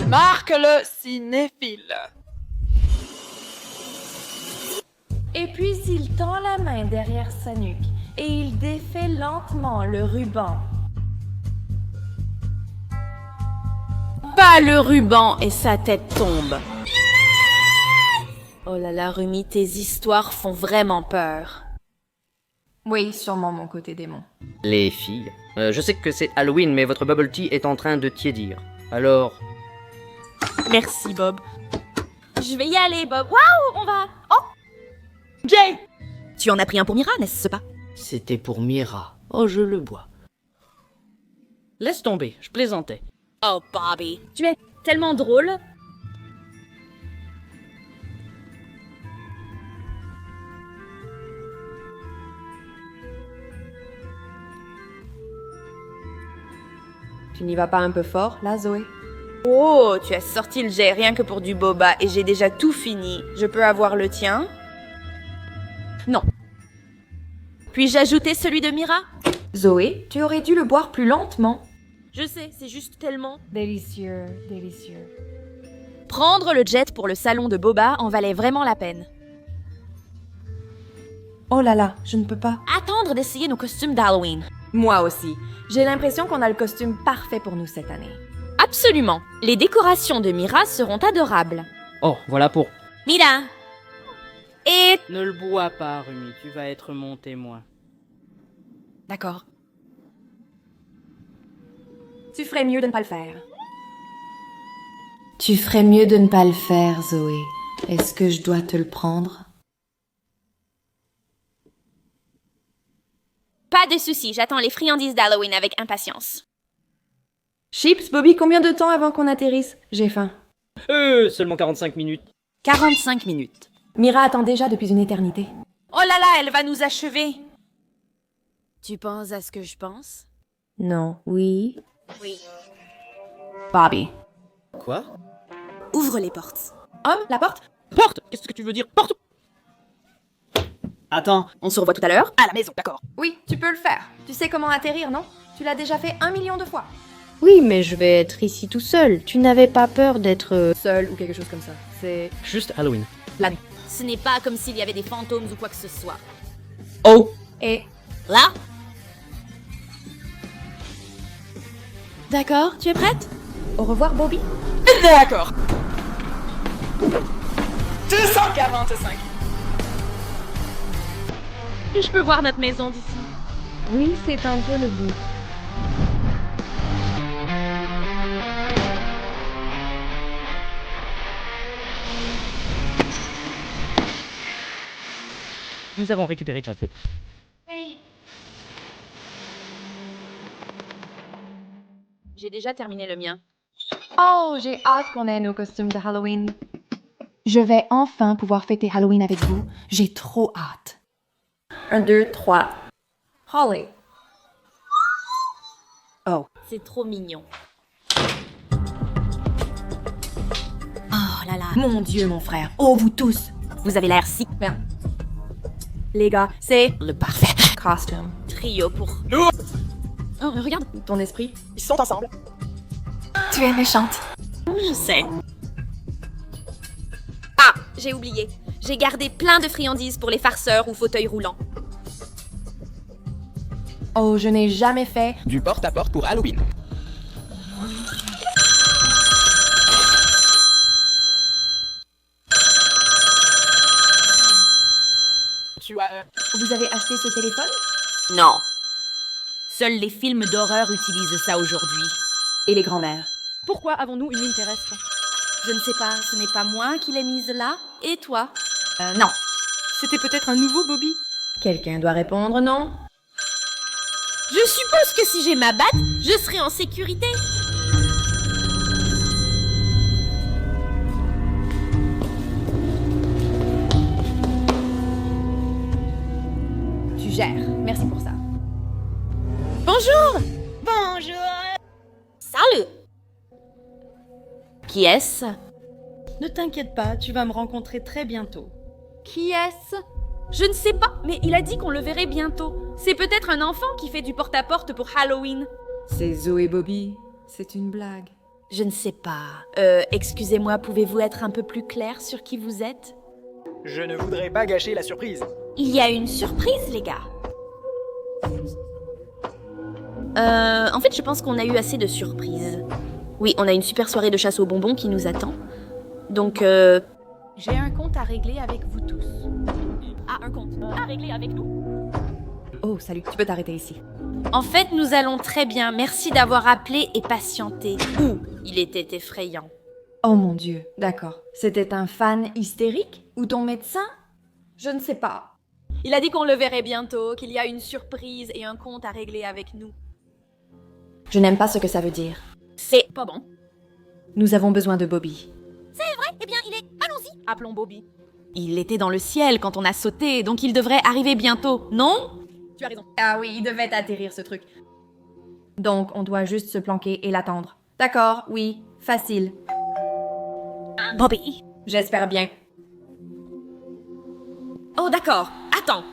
Marc le cinéphile. Et puis il tend la main derrière sa nuque et il défait lentement le ruban. Pas le ruban et sa tête tombe. Oh là là, Rumi, tes histoires font vraiment peur. Oui, sûrement mon côté démon. Les filles, je sais que c'est Halloween, mais votre bubble tea est en train de tiédir. Alors... Merci, Bob. Je vais y aller, Bob. Waouh, on va... Oh Jay! Tu en as pris un pour Mira, n'est-ce pas? C'était pour Mira. Oh, je le bois. Laisse tomber, je plaisantais. Oh, Bobby, tu es tellement drôle. Tu n'y vas pas un peu fort, là, Zoé? Oh, tu as sorti le jet rien que pour du boba et j'ai déjà tout fini. Je peux avoir le tien? Non. Puis-je ajouter celui de Mira? Zoé, tu aurais dû le boire plus lentement. Je sais, c'est juste tellement... Délicieux, délicieux. Prendre le jet pour le salon de boba en valait vraiment la peine. Oh là là, je ne peux pas. Attendre d'essayer nos costumes d'Halloween. Moi aussi. J'ai l'impression qu'on a le costume parfait pour nous cette année. Absolument. Les décorations de Mira seront adorables. Oh, voilà pour... Mira! Et... Ne le bois pas, Rumi, tu vas être mon témoin. D'accord. Tu ferais mieux de ne pas le faire. Tu ferais mieux de ne pas le faire, Zoé. Est-ce que je dois te le prendre? Pas de soucis, j'attends les friandises d'Halloween avec impatience. Chips, Bobby, combien de temps avant qu'on atterrisse? J'ai faim. Seulement 45 minutes. 45 minutes. Mira attend déjà depuis une éternité. Oh là là, elle va nous achever. Tu penses à ce que je pense? Non. Oui. Oui. Bobby. Quoi? Ouvre les portes. Homme, la porte? Porte! Qu'est-ce que tu veux dire? Porte! Attends. On se revoit tout à l'heure? À la maison, d'accord. Oui, tu peux le faire. Tu sais comment atterrir, non? Tu l'as déjà fait 1 million de fois. Oui, mais je vais être ici tout seul. Tu n'avais pas peur d'être... Seul ou quelque chose comme ça. C'est... Juste Halloween. la nuit. Ce n'est pas comme s'il y avait des fantômes ou quoi que ce soit. Oh! Et... Là? D'accord, tu es prête? Au revoir, Bobby. D'accord. 245. Je peux voir notre maison d'ici. Oui, c'est un peu le bout. Nous avons récupéré ta tête. J'ai déjà terminé le mien. Oh, j'ai hâte qu'on ait nos costumes de Halloween. Je vais enfin pouvoir fêter Halloween avec vous. J'ai trop hâte. 1, 2, 3. Holly. Oh. C'est trop mignon. Oh là là. Mon Dieu, mon frère. Oh, vous tous. Vous avez l'air si... Merde. Les gars, c'est Le parfait costume. trio pour... Nous, Oh, regarde. Ton esprit. ils sont ensemble. Tu es méchante. Je sais. Ah, j'ai oublié. J'ai gardé plein de friandises pour les farceurs ou fauteuils roulants. Oh, je n'ai jamais fait. Du porte-à-porte pour Halloween. Tu as... Vous avez acheté ce téléphone? Non. Seuls les films d'horreur utilisent ça aujourd'hui. Et les grands-mères? Pourquoi avons-nous une ligne terrestre? Je ne sais pas, ce n'est pas moi qui l'ai mise là. Et toi? Non. C'était peut-être un nouveau Bobby. Quelqu'un doit répondre, non? Je suppose que si j'ai ma batte, je serai en sécurité. Tu gères. Merci pour ça. Bonjour! Bonjour! Salut! Qui est-ce? Ne t'inquiète pas, tu vas me rencontrer très bientôt. Qui est-ce? Je ne sais pas, mais il a dit qu'on le verrait bientôt. C'est peut-être un enfant qui fait du porte-à-porte pour Halloween. C'est Zoé Bobby. C'est une blague. Je ne sais pas. Excusez-moi, pouvez-vous être un peu plus clair sur qui vous êtes? Je ne voudrais pas gâcher la surprise. Il y a une surprise, les gars. En fait, je pense qu'on a eu assez de surprises. Oui, on a une super soirée de chasse aux bonbons qui nous attend. Donc, j'ai un compte à régler avec vous tous. Ah, un compte à régler avec nous? Oh, salut, tu peux t'arrêter ici. En fait, nous allons très bien. Merci d'avoir appelé et patienté. Ouh, il était effrayant. Oh mon Dieu, d'accord. C'était un fan hystérique? Ou ton médecin? Je ne sais pas. Il a dit qu'on le verrait bientôt, qu'il y a une surprise et un compte à régler avec nous. Je n'aime pas ce que ça veut dire. C'est pas bon. Nous avons besoin de Bobby. Eh bien, il est... Allons-y. Appelons Bobby. Il était dans le ciel quand on a sauté, donc il devrait arriver bientôt, non? Tu as raison. Ah oui, il devait atterrir ce truc. Donc, on doit juste se planquer et l'attendre. D'accord, oui, facile. Bobby. J'espère bien. Oh, d'accord. Attends.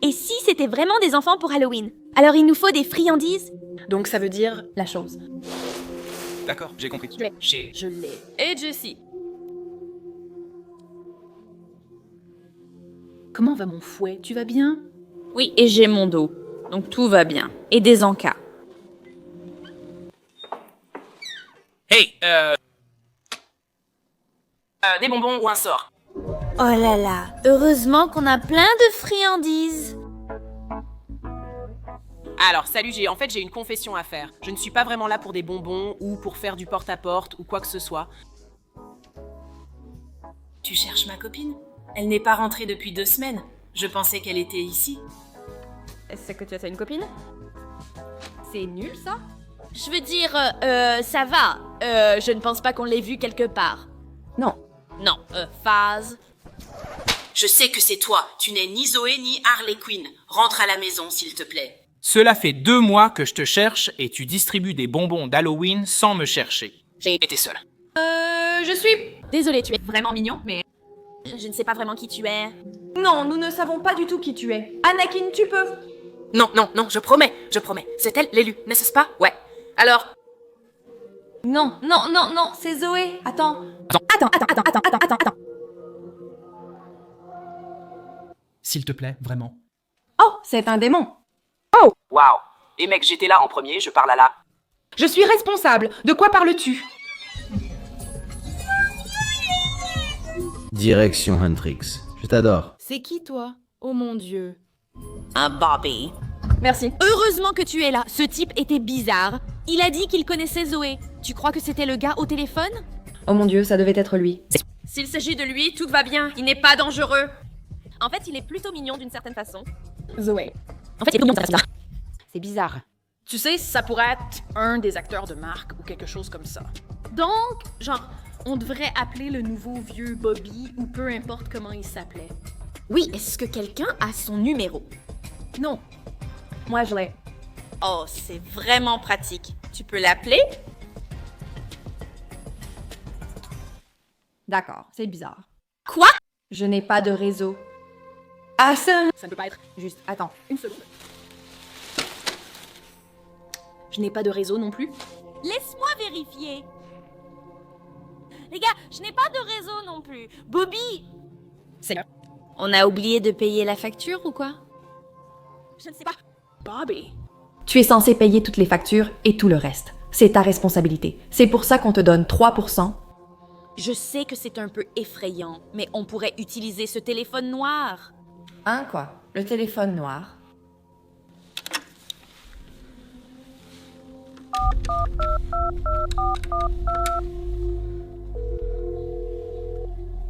Et si c'était vraiment des enfants pour Halloween? Alors il nous faut des friandises? Donc, ça veut dire la chose. D'accord, j'ai compris. Je l'ai. Et Jessie. Comment va mon fouet? Tu vas bien? Oui, et j'ai mon dos. Donc tout va bien. Et des encas. Hey, des bonbons ou un sort? Oh là là. Heureusement qu'on a plein de friandises. Alors, salut, j'ai une confession à faire. Je ne suis pas vraiment là pour des bonbons ou pour faire du porte-à-porte ou quoi que ce soit. Tu cherches ma copine? Elle n'est pas rentrée depuis 2 semaines. Je pensais qu'elle était ici. Est-ce que tu as une copine? C'est nul, ça? Je veux dire, ça va. Je ne pense pas qu'on l'ait vue quelque part. Non. Non, phase. Je sais que c'est toi. Tu n'es ni Zoé ni Harley Quinn. Rentre à la maison, s'il te plaît. Cela fait 2 mois que je te cherche et tu distribues des bonbons d'Halloween sans me chercher. J'ai été seule. Je suis... Désolée, tu es vraiment mignon, mais... Je ne sais pas vraiment qui tu es. Non, nous ne savons pas du tout qui tu es. Anakin, tu peux... Non, je promets. C'est elle, l'élu, n'est-ce pas? Ouais. Alors... Non, c'est Zoé. Attends. S'il te plaît, vraiment. Oh, c'est un démon. Oh, waouh. Et mec, j'étais là en premier, je parle à la... Je suis responsable. De quoi parles-tu? Direction Huntrix. Je t'adore. C'est qui, toi? Oh mon Dieu. Un Bobby. Merci. Heureusement que tu es là. Ce type était bizarre. Il a dit qu'il connaissait Zoé. Tu crois que c'était le gars au téléphone? Oh mon Dieu, ça devait être lui. S'il s'agit de lui, tout va bien. Il n'est pas dangereux. En fait, il est plutôt mignon d'une certaine façon. Zoé. En fait, il est mignon d'une certaine façon. C'est bizarre. Tu sais, ça pourrait être un des acteurs de marque ou quelque chose comme ça. Donc, genre, on devrait appeler le nouveau vieux Bobby ou peu importe comment il s'appelait. Oui, est-ce que quelqu'un a son numéro? Non. Moi, je l'ai. Oh, c'est vraiment pratique. Tu peux l'appeler? D'accord, c'est bizarre. Quoi? Je n'ai pas de réseau. Ah, ça Ça ne peut pas être. Juste, attends. Une seconde. Je n'ai pas de réseau non plus. Laisse-moi vérifier. Les gars, je n'ai pas de réseau non plus. Bobby! C'est là. On a oublié de payer la facture ou quoi? Je ne sais pas. Bobby. Tu es censé payer toutes les factures et tout le reste. C'est ta responsabilité. C'est pour ça qu'on te donne 3%. Je sais que c'est un peu effrayant, mais on pourrait utiliser ce téléphone noir. Hein, quoi? Le téléphone noir.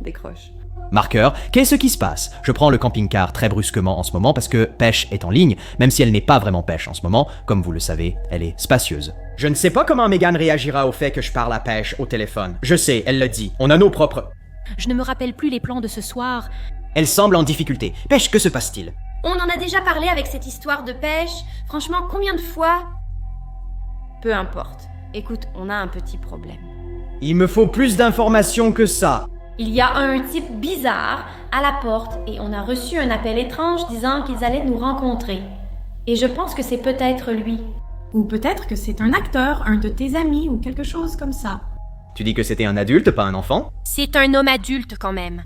Décroche. Marqueur, qu'est-ce qui se passe? Je prends le camping-car très brusquement en ce moment parce que Pêche est en ligne, même si elle n'est pas vraiment Pêche en ce moment, comme vous le savez, elle est spacieuse. Je ne sais pas comment Megan réagira au fait que je parle à Pêche au téléphone. Je sais, elle l'a dit, on a nos propres... Je ne me rappelle plus les plans de ce soir. Elle semble en difficulté. Pêche, que se passe-t-il? On en a déjà parlé avec cette histoire de pêche. Franchement, combien de fois? Peu importe. Écoute, on a un petit problème. Il me faut plus d'informations que ça. Il y a un type bizarre à la porte et on a reçu un appel étrange disant qu'ils allaient nous rencontrer. Et je pense que c'est peut-être lui. Ou peut-être que c'est un acteur, un de tes amis ou quelque chose comme ça. Tu dis que c'était un adulte, pas un enfant? C'est un homme adulte quand même.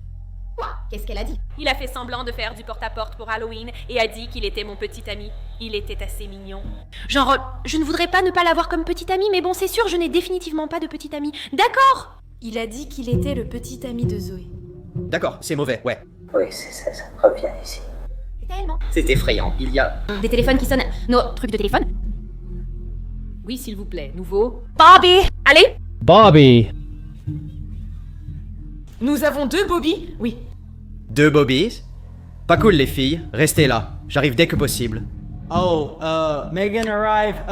Qu'est-ce qu'elle a dit? Il a fait semblant de faire du porte-à-porte pour Halloween et a dit qu'il était mon petit ami. Il était assez mignon. Genre, je ne voudrais pas ne pas l'avoir comme petit ami, mais bon, c'est sûr, je n'ai définitivement pas de petit ami. D'accord? Il a dit qu'il était le petit ami de Zoé. D'accord, c'est mauvais, ouais. Oui, c'est ça, ça revient ici. Tellement. C'est effrayant, il y a... Des téléphones qui sonnent. Nos trucs de téléphone? Oui, s'il vous plaît. Nouveau. Bobby! Allez! Bobby! Nous avons 2 Bobby? Oui. 2 Bobbies? Pas cool les filles, restez là. J'arrive dès que possible. Oh, Megan arrive,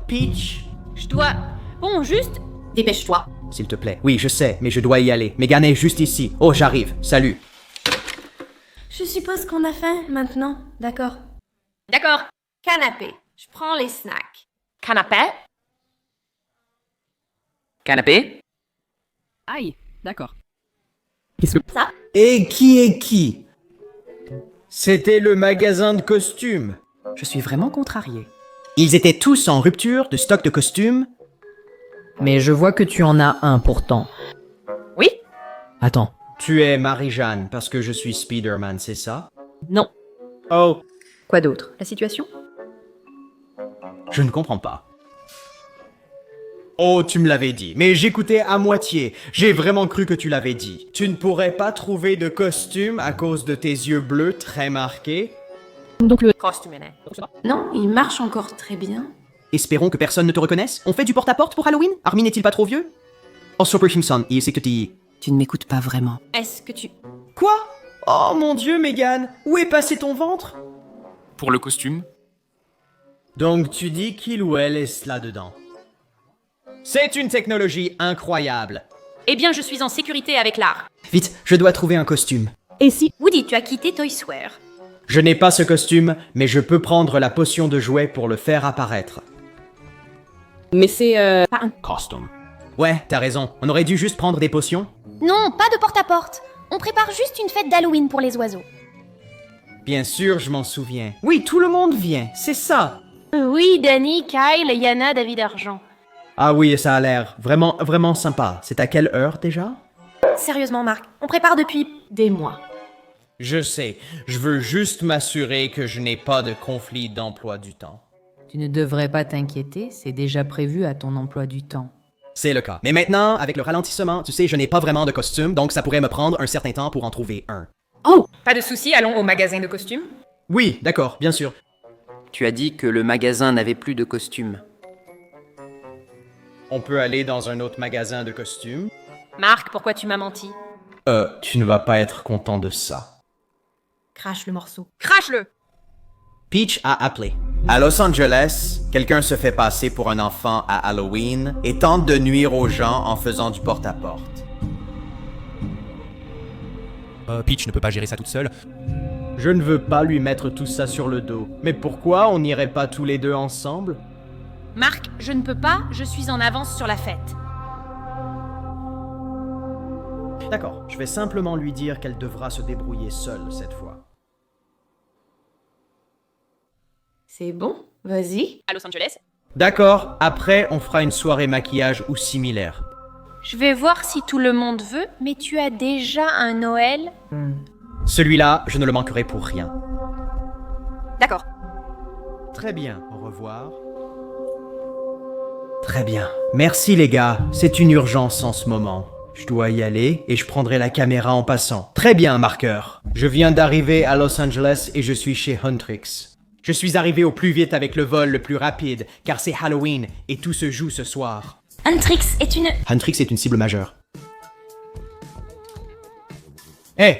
Peach? Je dois... Bon, juste... Dépêche-toi. S'il te plaît. Oui, je sais, mais je dois y aller. Megan est juste ici. Oh, j'arrive. Salut. Je suppose qu'on a faim maintenant. D'accord. D'accord. Canapé. Je prends les snacks. Canapé? Canapé? Aïe, d'accord. Ça? Et qui est qui? C'était le magasin de costumes. Je suis vraiment contrarié. Ils étaient tous en rupture de stock de costumes. Mais je vois que tu en as un pourtant. Oui? Attends. Tu es Marie-Jeanne parce que je suis Spider-Man, c'est ça? Non. Oh, Quoi d'autre? La situation? je ne comprends pas. Oh, tu me l'avais dit, mais j'écoutais à moitié. J'ai vraiment cru que tu l'avais dit. Tu ne pourrais pas trouver de costume à cause de tes yeux bleus très marqués? Donc le costume est Non, il marche encore très bien. Espérons que personne ne te reconnaisse. On fait du porte-à-porte pour Halloween? Armin n'est-il pas trop vieux? Oh, Super Simpson, il sait que tu... Tu ne m'écoutes pas vraiment. Est-ce que tu... Quoi? Oh mon Dieu, Megan! Où est passé ton ventre? Pour le costume. Donc tu dis qu'il ou elle est là-dedans. C'est une technologie incroyable. Eh bien, je suis en sécurité avec l'art. Vite, je dois trouver un costume. Et si... Woody, tu as quitté Toy Square. Je n'ai pas ce costume, mais je peux prendre la potion de jouet pour le faire apparaître. Mais c'est Pas un... Costume. Ouais, t'as raison. On aurait dû juste prendre des potions. Non, pas de porte-à-porte. On prépare juste une fête d'Halloween pour les oiseaux. Bien sûr, je m'en souviens. Oui, tout le monde vient, c'est ça. Oui, Danny, Kyle, Yana, David Argent. Ah oui, ça a l'air vraiment, vraiment sympa. C'est à quelle heure déjà? Sérieusement, Marc, on prépare depuis des mois. Je sais, je veux juste m'assurer que je n'ai pas de conflit d'emploi du temps. Tu ne devrais pas t'inquiéter, c'est déjà prévu à ton emploi du temps. C'est le cas. Mais maintenant, avec le ralentissement, tu sais, je n'ai pas vraiment de costume, donc ça pourrait me prendre un certain temps pour en trouver un. Oh! Pas de souci, allons au magasin de costumes. Oui, d'accord, bien sûr. Tu as dit que le magasin n'avait plus de costumes. On peut aller dans un autre magasin de costumes. Marc, pourquoi tu m'as menti? Tu ne vas pas être content de ça. Crache le morceau. Crache-le! Peach a appelé. À Los Angeles, quelqu'un se fait passer pour un enfant à Halloween et tente de nuire aux gens en faisant du porte-à-porte. Peach ne peut pas gérer ça toute seule. Je ne veux pas lui mettre tout ça sur le dos. Mais pourquoi on n'irait pas tous les deux ensemble? Marc, je ne peux pas, je suis en avance sur la fête. D'accord, je vais simplement lui dire qu'elle devra se débrouiller seule cette fois. C'est bon, vas-y. À Los Angeles? D'accord, après on fera une soirée maquillage ou similaire. Je vais voir si tout le monde veut, mais tu as déjà un Noël? Celui-là, je ne le manquerai pour rien. D'accord. Très bien, au revoir. Très bien. Merci les gars, c'est une urgence en ce moment. Je dois y aller et je prendrai la caméra en passant. Très bien, marqueur. Je viens d'arriver à Los Angeles et je suis chez Huntrix. Je suis arrivé au plus vite avec le vol le plus rapide, car c'est Halloween et tout se joue ce soir. Huntrix est une... Huntrix est une cible majeure. Hey!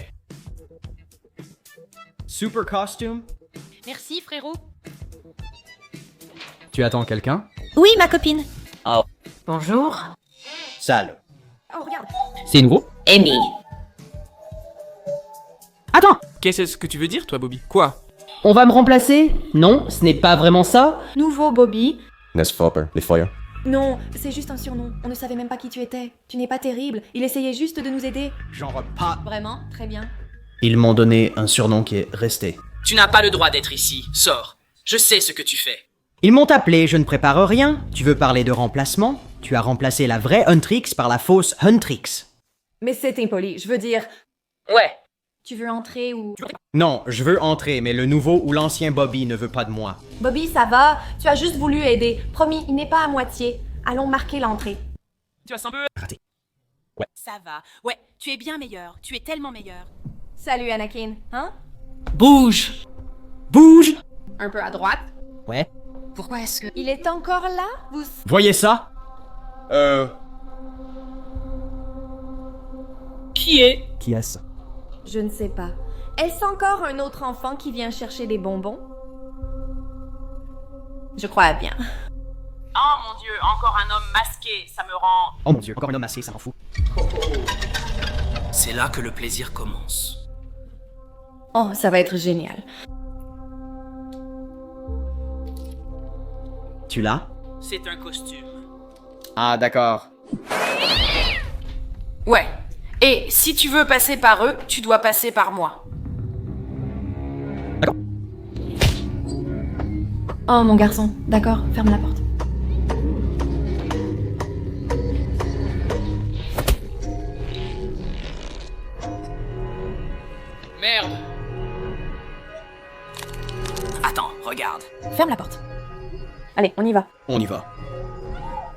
Super costume? Merci, frérot. Tu attends quelqu'un? Oui, ma copine. Oh. Bonjour. Sale. Oh, regarde. C'est nouveau? Amy. Attends! Qu'est-ce que tu veux dire, toi, Bobby? Quoi? On va me remplacer? Non, ce n'est pas vraiment ça. Nouveau Bobby. les foyers. Non, c'est juste un surnom. On ne savait même pas qui tu étais. Tu n'es pas terrible. Il essayait juste de nous aider. Genre pas. Vraiment, très bien. Ils m'ont donné un surnom qui est resté. Tu n'as pas le droit d'être ici. Sors. Je sais ce que tu fais. Ils m'ont appelé, je ne prépare rien. Tu veux parler de remplacement? Tu as remplacé la vraie Huntrix par la fausse Huntrix. Mais c'est impoli, je veux dire... Ouais. Tu veux entrer ou... Non, je veux entrer, mais le nouveau ou l'ancien Bobby ne veut pas de moi. Bobby, ça va, tu as juste voulu aider. Promis, il n'est pas à moitié. Allons marquer l'entrée. Tu vas un peu... Raté. Ça va. Ouais, tu es bien meilleur. Tu es tellement meilleur. Salut Anakin, hein? Bouge! Bouge! Un peu à droite. Ouais. Pourquoi est-ce que... Il est encore là? Vous... Voyez ça? Qui est? Qui a ça? Je ne sais pas. Est-ce encore un autre enfant qui vient chercher des bonbons? Je crois bien. Oh mon dieu, encore un homme masqué, ça me rend... Oh mon dieu, encore un homme masqué, ça m'en fout. C'est là que le plaisir commence. Oh, ça va être génial. Tu l'as? C'est un costume. Ah, d'accord. Ouais. Et si tu veux passer par eux, tu dois passer par moi. D'accord. Oh, mon garçon. D'accord, ferme la porte. Merde. Attends, regarde. Ferme la porte. Allez, on y va. On y va.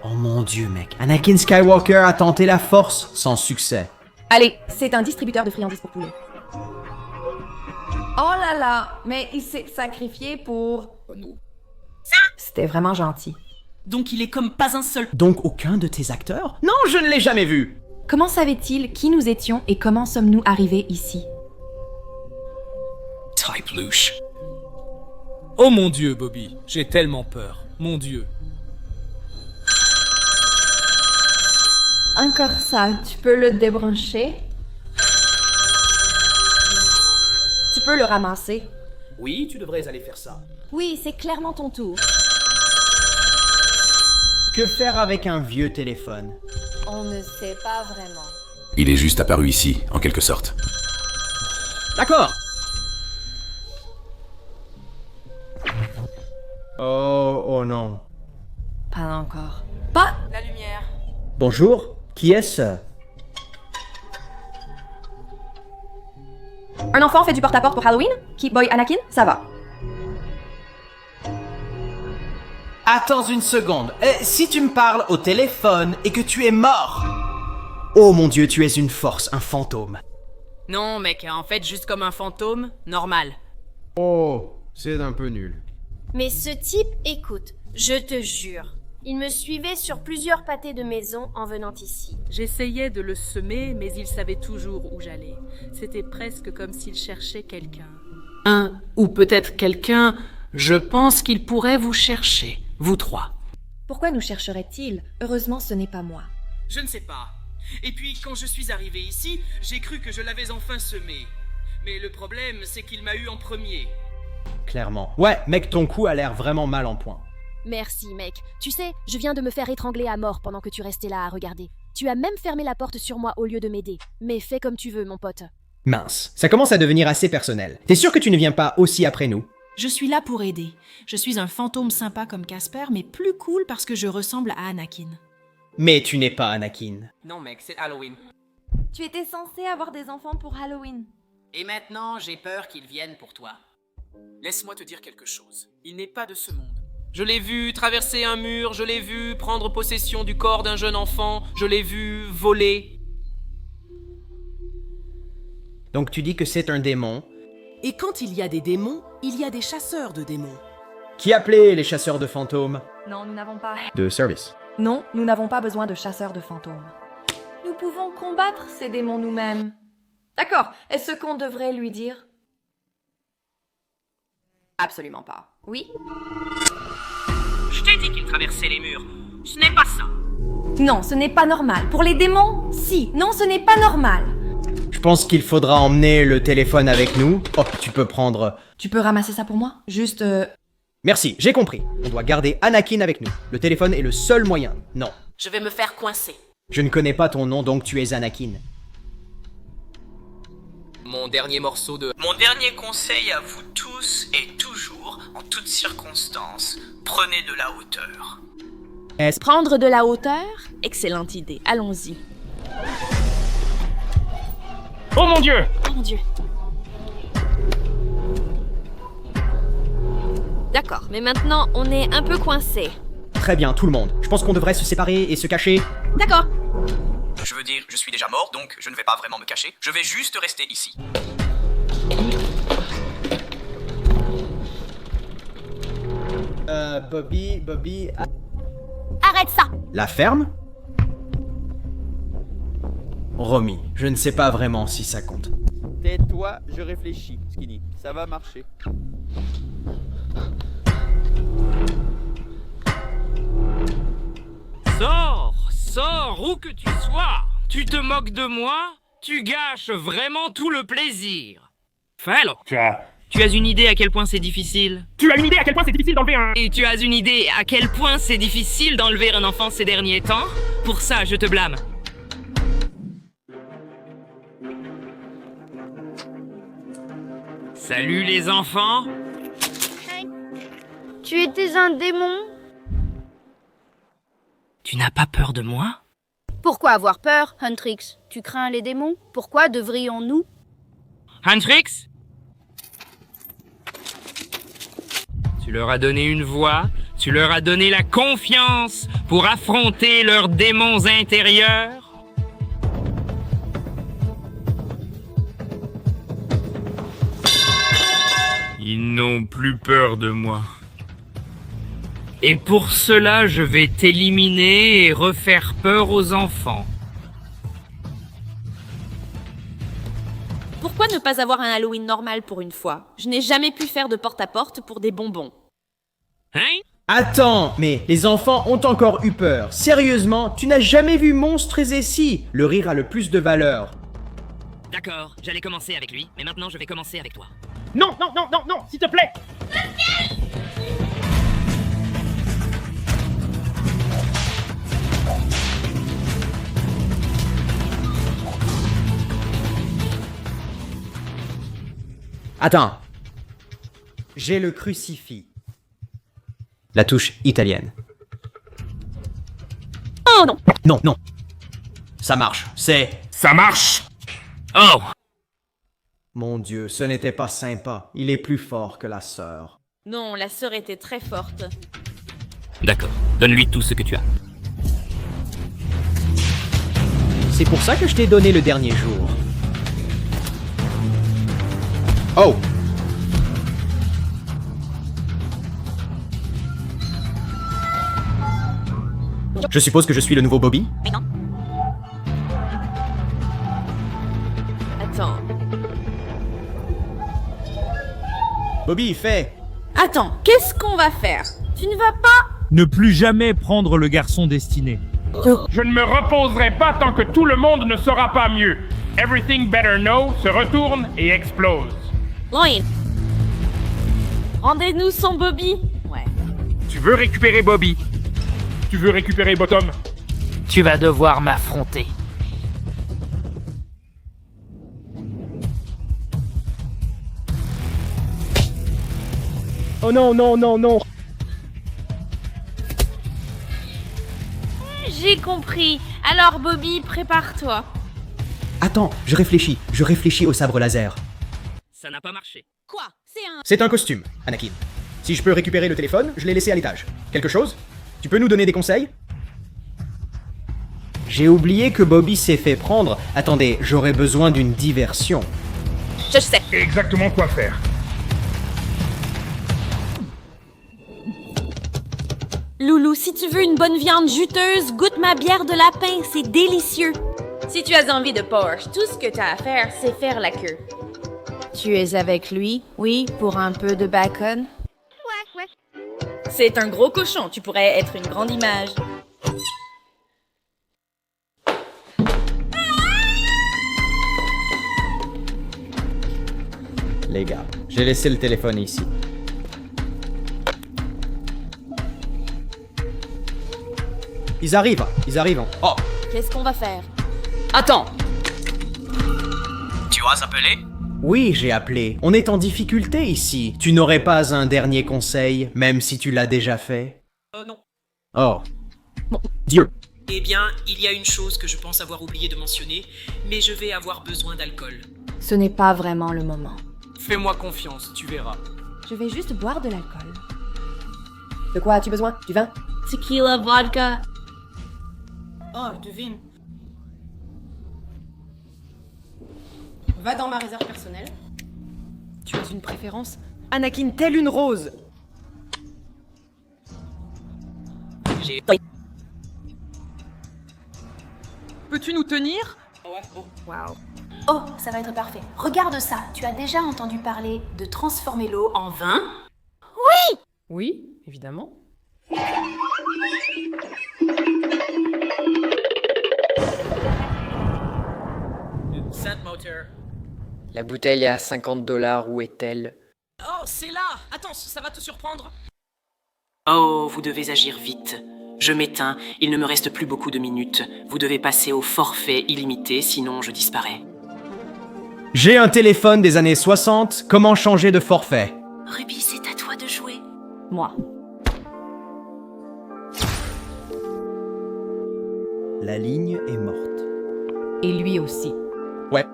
Oh mon dieu, mec. Anakin Skywalker a tenté la force sans succès. Allez, c'est un distributeur de friandises pour poulets. Oh là là, mais il s'est sacrifié pour... C'était vraiment gentil. Donc il est comme pas un seul... Donc aucun de tes acteurs? Non, je ne l'ai jamais vu. Comment savait-il qui nous étions et comment sommes-nous arrivés ici? Type louche. Oh mon dieu, Bobby, j'ai tellement peur. Mon dieu. Encore ça, tu peux le débrancher? Tu peux le ramasser? Oui, tu devrais aller faire ça. Oui, c'est clairement ton tour. Que faire avec un vieux téléphone? On ne sait pas vraiment. Il est juste apparu ici, en quelque sorte. D'accord. Oh non. Pas encore. Pas... La lumière. Bonjour, qui est-ce? Un enfant fait du porte-à-porte pour Halloween? Keep Boy Anakin? Ça va. Attends une seconde. Si tu me parles au téléphone et que tu es mort... Oh mon dieu, tu es une force, un fantôme. Non mec, en fait juste comme un fantôme, normal. Oh, c'est un peu nul. Mais ce type, écoute, je te jure, il me suivait sur plusieurs pâtés de maison en venant ici. J'essayais de le semer, mais il savait toujours où j'allais. C'était presque comme s'il cherchait quelqu'un. Un, ou peut-être quelqu'un, je pense qu'il pourrait vous chercher, vous trois. Pourquoi nous chercherait-il? Heureusement, ce n'est pas moi. Je ne sais pas. Et puis, quand je suis arrivé ici, j'ai cru que je l'avais enfin semé. Mais le problème, c'est qu'il m'a eu en premier. Clairement. Ouais, mec, ton coup a l'air vraiment mal en point. Merci, mec. Tu sais, je viens de me faire étrangler à mort pendant que tu restais là à regarder. Tu as même fermé la porte sur moi au lieu de m'aider. Mais fais comme tu veux, mon pote. Mince, ça commence à devenir assez personnel. T'es sûr que tu ne viens pas aussi après nous? Je suis là pour aider. Je suis un fantôme sympa comme Casper, mais plus cool parce que je ressemble à Anakin. Mais tu n'es pas Anakin. Non mec, c'est Halloween. Tu étais censé avoir des enfants pour Halloween. Et maintenant, j'ai peur qu'ils viennent pour toi. Laisse-moi te dire quelque chose. Il n'est pas de ce monde. Je l'ai vu traverser un mur, je l'ai vu prendre possession du corps d'un jeune enfant, je l'ai vu voler. Donc tu dis que c'est un démon. Et quand il y a des démons, il y a des chasseurs de démons. Qui appelait les chasseurs de fantômes? Non, nous n'avons pas... De service. Non, nous n'avons pas besoin de chasseurs de fantômes. Nous pouvons combattre ces démons nous-mêmes. D'accord, est-ce qu'on devrait lui dire? Absolument pas. Oui? Je t'ai dit qu'il traversait les murs. Ce n'est pas ça. Non, ce n'est pas normal. Pour les démons, si. Non, ce n'est pas normal. Je pense qu'il faudra emmener le téléphone avec nous. Oh, tu peux prendre... Tu peux ramasser ça pour moi? Juste... Merci, j'ai compris. On doit garder Anakin avec nous. Le téléphone est le seul moyen. Non. Je vais me faire coincer. Je ne connais pas ton nom, donc tu es Anakin. Mon dernier conseil à vous tous est toujours, En toutes circonstances, prenez de la hauteur. Prendre de la hauteur? Excellente idée. Allons-y. Oh mon Dieu! Oh mon Dieu. D'accord, mais maintenant, on est un peu coincé. Très bien, tout le monde. Je pense qu'on devrait se séparer et se cacher. D'accord. Je veux dire, je suis déjà mort, donc je ne vais pas vraiment me cacher. Je vais juste rester ici. Bobby... Arrête ça! La ferme? Romy, je ne sais pas vraiment si ça compte. Tais-toi, je réfléchis, Skinny. Ça va marcher. Sors, où que tu sois. Tu te moques de moi? Tu gâches vraiment tout le plaisir. Fel, tu as une idée à quel point c'est difficile? Tu as une idée à quel point c'est difficile d'enlever un... Et tu as une idée à quel point c'est difficile d'enlever un enfant ces derniers temps? Pour ça, je te blâme. Salut les enfants. Tu étais un démon? Tu n'as pas peur de moi? Pourquoi avoir peur, Huntrix? Tu crains les démons? Pourquoi devrions-nous? Huntrix? Tu leur as donné une voix, tu leur as donné la confiance pour affronter leurs démons intérieurs. Ils n'ont plus peur de moi. Et pour cela, je vais t'éliminer et refaire peur aux enfants. Pourquoi ne pas avoir un Halloween normal pour une fois? Je n'ai jamais pu faire de porte-à-porte pour des bonbons. Hein? Attends, mais les enfants ont encore eu peur. Sérieusement, tu n'as jamais vu Monstres et Si? Le rire a le plus de valeur. D'accord, j'allais commencer avec lui, mais maintenant je vais commencer avec toi. Non, s'il te plaît! Attends. J'ai le crucifix. La touche italienne. Oh non! Non. Ça marche, Ça marche! Oh! Mon Dieu, ce n'était pas sympa. Il est plus fort que la sœur. Non, la sœur était très forte. D'accord, donne-lui tout ce que tu as. C'est pour ça que je t'ai donné le dernier jour. Oh! Je suppose que je suis le nouveau Bobby? Mais non. Attends. Bobby, fais! Attends, qu'est-ce qu'on va faire? Tu ne vas pas... Ne plus jamais prendre le garçon destiné. Je ne me reposerai pas tant que tout le monde ne saura pas mieux. Everything Better Know se retourne et explose. Loin. Rendez-nous son Bobby. Ouais. Tu veux récupérer Bobby? Tu veux récupérer Bottom? Tu vas devoir m'affronter. Oh non! J'ai compris. Alors Bobby, prépare-toi. Attends, je réfléchis au sabre laser. Ça n'a pas marché. Quoi? C'est un costume, Anakin. Si je peux récupérer le téléphone, je l'ai laissé à l'étage. Quelque chose? Tu peux nous donner des conseils? J'ai oublié que Bobby s'est fait prendre. Attendez, j'aurais besoin d'une diversion. Je sais. Exactement quoi faire. Loulou, si tu veux une bonne viande juteuse, goûte ma bière de lapin, c'est délicieux. Si tu as envie de Porsche, tout ce que tu as à faire, c'est faire la queue. Tu es avec lui, oui, pour un peu de bacon? Ouais. C'est un gros cochon, tu pourrais être une grande image. Les gars, j'ai laissé le téléphone ici. Ils arrivent. Oh! Qu'est-ce qu'on va faire? Attends! Tu as appelé? Oui, j'ai appelé. On est en difficulté ici. Tu n'aurais pas un dernier conseil, même si tu l'as déjà fait? Non. Oh. Mon Dieu. Eh bien, il y a une chose que je pense avoir oublié de mentionner, mais je vais avoir besoin d'alcool. Ce n'est pas vraiment le moment. Fais-moi confiance, tu verras. Je vais juste boire de l'alcool. De quoi as-tu besoin? Du vin? Tequila, vodka. Oh, du vin. Va dans ma réserve personnelle. Tu as une préférence? Anakin, telle une rose! J'ai... Peux-tu nous tenir? Ouais, oh, wow. Oh, ça va être parfait. Regarde ça. Tu as déjà entendu parler de transformer l'eau en vin? Oui! Oui, évidemment. Sainte Motor. La bouteille est à $50, où est-elle? Oh, c'est là! Attends, ça va te surprendre. Oh, vous devez agir vite. Je m'éteins, il ne me reste plus beaucoup de minutes. Vous devez passer au forfait illimité, sinon je disparais. J'ai un téléphone des années 60, comment changer de forfait? Ruby, c'est à toi de jouer. Moi. La ligne est morte. Et lui aussi. Ouais.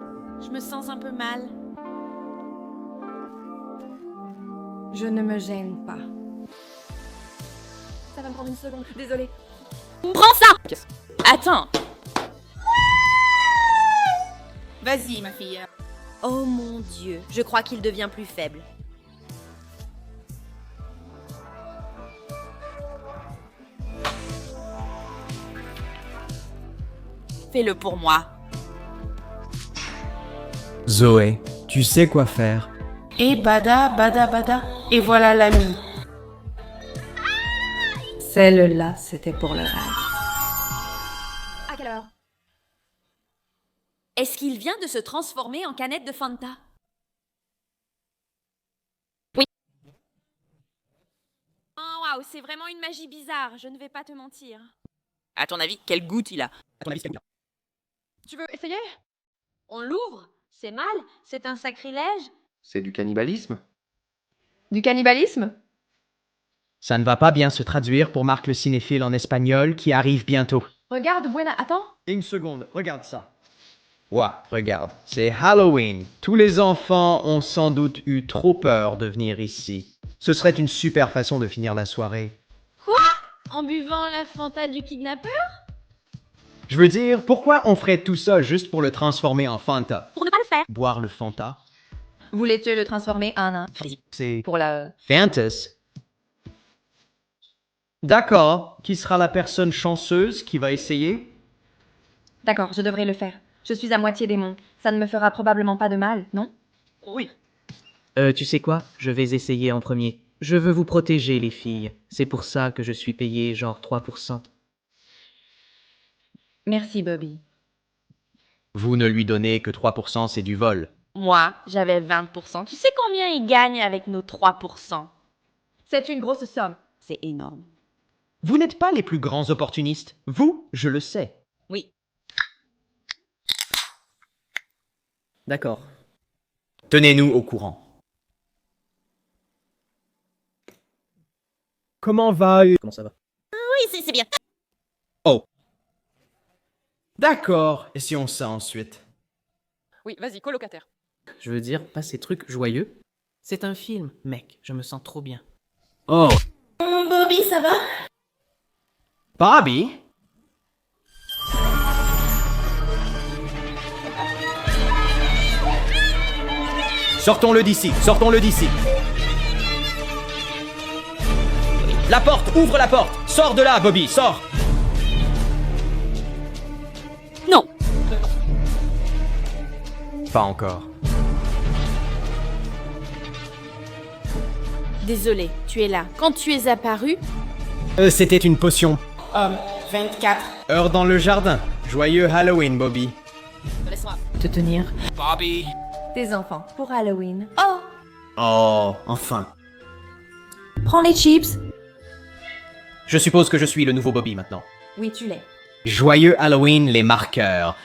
Je me sens un peu mal. Je ne me gêne pas. Ça va me prendre une seconde, désolée. Prends ça! Attends. Vas-y, ma fille. Oh mon Dieu, je crois qu'il devient plus faible. Fais-le pour moi. Zoé, tu sais quoi faire. Et bada, bada, bada. Et voilà la nuit. Celle-là, c'était pour le rêve. À quelle heure? Est-ce qu'il vient de se transformer en canette de Fanta? Oui. Oh waouh, c'est vraiment une magie bizarre, je ne vais pas te mentir. À ton avis, quelle goutte il a? Tu veux essayer? On l'ouvre? C'est mal? C'est un sacrilège? C'est du cannibalisme? Du cannibalisme? Ça ne va pas bien se traduire pour Marc le cinéphile en espagnol qui arrive bientôt. Regarde, Buena, attends. Une seconde, regarde ça. Ouah, regarde, c'est Halloween. Tous les enfants ont sans doute eu trop peur de venir ici. Ce serait une super façon de finir la soirée. Quoi? En buvant la Fanta du kidnappeur? Je veux dire, pourquoi on ferait tout ça juste pour le transformer en Fanta? Pour ne pas le faire. Boire le Fanta? Voulais-tu le transformer en un? C'est... Pour la... Fantas. D'accord, qui sera la personne chanceuse qui va essayer? D'accord, je devrais le faire. Je suis à moitié démon. Ça ne me fera probablement pas de mal, non? Oui. Tu sais quoi? Je vais essayer en premier. Je veux vous protéger, les filles. C'est pour ça que je suis payé genre 3%. Merci, Bobby. Vous ne lui donnez que 3%, c'est du vol. Moi, j'avais 20%. Tu sais combien il gagne avec nos 3%? C'est une grosse somme. C'est énorme. Vous n'êtes pas les plus grands opportunistes. Vous, je le sais. Oui. D'accord. Tenez-nous au courant. Comment va... Comment ça va? Oui, c'est bien. Oh. D'accord, essayons ça ensuite. Oui, vas-y, colocataire. Je veux dire, pas ces trucs joyeux. C'est un film, mec, je me sens trop bien. Oh. Bobby, ça va? Bobby? Sortons-le d'ici, sortons-le d'ici. La porte, ouvre la porte. Sors de là, Bobby, sors. Non. Pas encore. Désolé, tu es là. Quand tu es apparu... C'était une potion. 24. Heure dans le jardin. Joyeux Halloween, Bobby. Laisse-moi Te tenir. Bobby. Tes enfants, pour Halloween. Oh! Oh, enfin. Prends les chips. Je suppose que je suis le nouveau Bobby maintenant. Oui, tu l'es. Joyeux Halloween, les marqueurs.